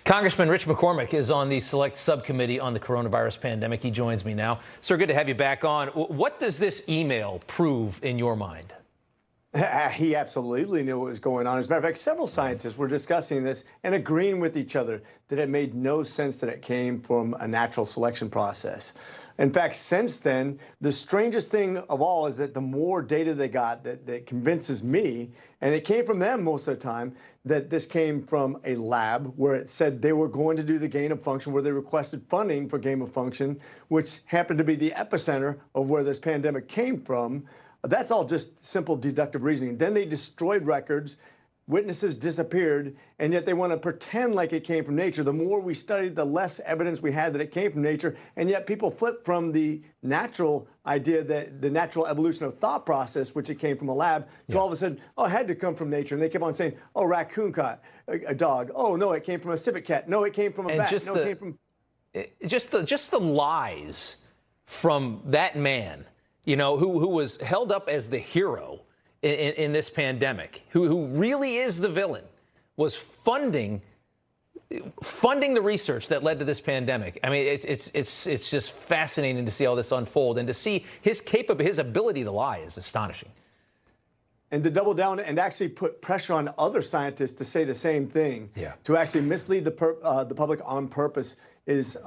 Congressman Rich McCormick is on the select subcommittee on the coronavirus pandemic. He joins me now. Sir, good to have you back on. What does this email prove in your mind? He absolutely knew what was going on. As a matter of fact, several scientists were discussing this and agreeing with each other that it made no sense that it came from a natural selection process. In fact, since then, the strangest thing of all is that the more data they got that convinces me, and it came from them most of the time, that this came from a lab where it said they were going to do the gain of function, where they requested funding for gain of function, which happened to be the epicenter of where this pandemic came from. That's all just simple deductive reasoning. Then they destroyed records. Witnesses disappeared, and yet they want to pretend like it came from nature. The more we studied, the less evidence we had that it came from nature, and yet people flip from the natural idea, that the natural evolution of thought process, which it came from a lab, to all of a sudden, oh, it had to come from nature. And they kept on saying, oh, raccoon caught a dog. Oh, no, it came from a civet cat. No, it came from a bat. No, it came from... Just the lies from that man, you know, who was held up as the hero in this pandemic, who really is the villain, was funding the research that led to this pandemic. I mean, it's just fascinating to see all this unfold, and to see his ability to lie is astonishing. And to double down and actually put pressure on other scientists to say the same thing, to actually mislead the public on purpose is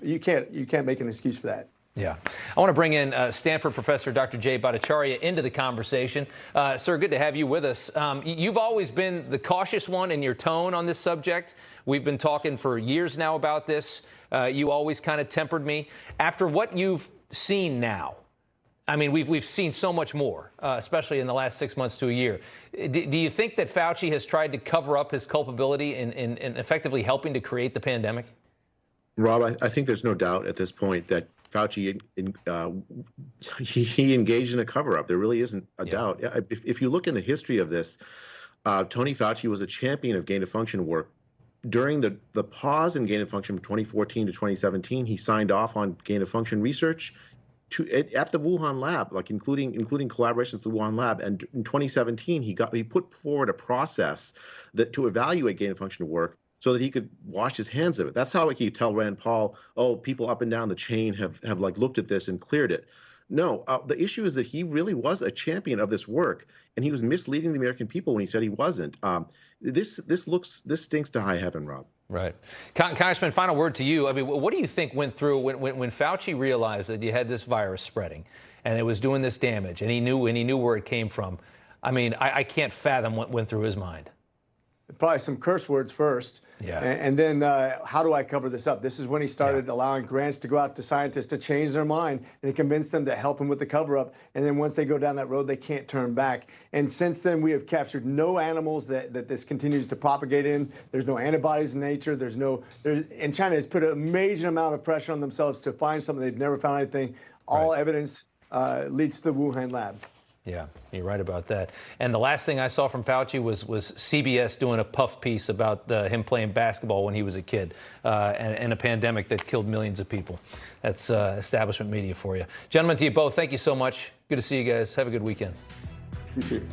you can't make an excuse for that. Yeah. I want to bring in Stanford professor Dr. Jay Bhattacharya into the conversation. Sir, good to have you with us. You've always been the cautious one in your tone on this subject. We've been talking for years now about this. You always kind of tempered me. After what you've seen now, I mean, we've seen so much more, especially in the last 6 months to a year. Do you think that Fauci has tried to cover up his culpability in effectively helping to create the pandemic? Rob, I think there's no doubt at this point that Fauci, he engaged in a cover-up. There really isn't a doubt. If you look in the history of this, Tony Fauci was a champion of gain-of-function work. During the pause in gain-of-function from 2014 to 2017, he signed off on gain-of-function research at the Wuhan lab, like including collaborations with the Wuhan lab. And in 2017, he put forward a process to evaluate gain-of-function work, so that he could wash his hands of it. That's how he could tell Rand Paul, oh, people up and down the chain have like looked at this and cleared it. No, the issue is that he really was a champion of this work, and he was misleading the American people when he said he wasn't. This stinks to high heaven, Rob. Right. Congressman, final word to you. I mean, what do you think went through when Fauci realized that you had this virus spreading and it was doing this damage, and he knew where it came from? I mean, I can't fathom what went through his mind. Probably some curse words first, and then how do I cover this up? This is when he started allowing grants to go out to scientists to change their mind and convince them to help him with the cover-up. And then once they go down that road, they can't turn back. And since then, we have captured no animals that this continues to propagate in. There's no antibodies in nature. And China has put an amazing amount of pressure on themselves to find something. They've never found anything. All evidence leads to the Wuhan lab. Yeah, you're right about that. And the last thing I saw from Fauci was CBS doing a puff piece about him playing basketball when he was a kid, and a pandemic that killed millions of people. That's establishment media for you. Gentlemen, to you both, thank you so much. Good to see you guys. Have a good weekend. You too.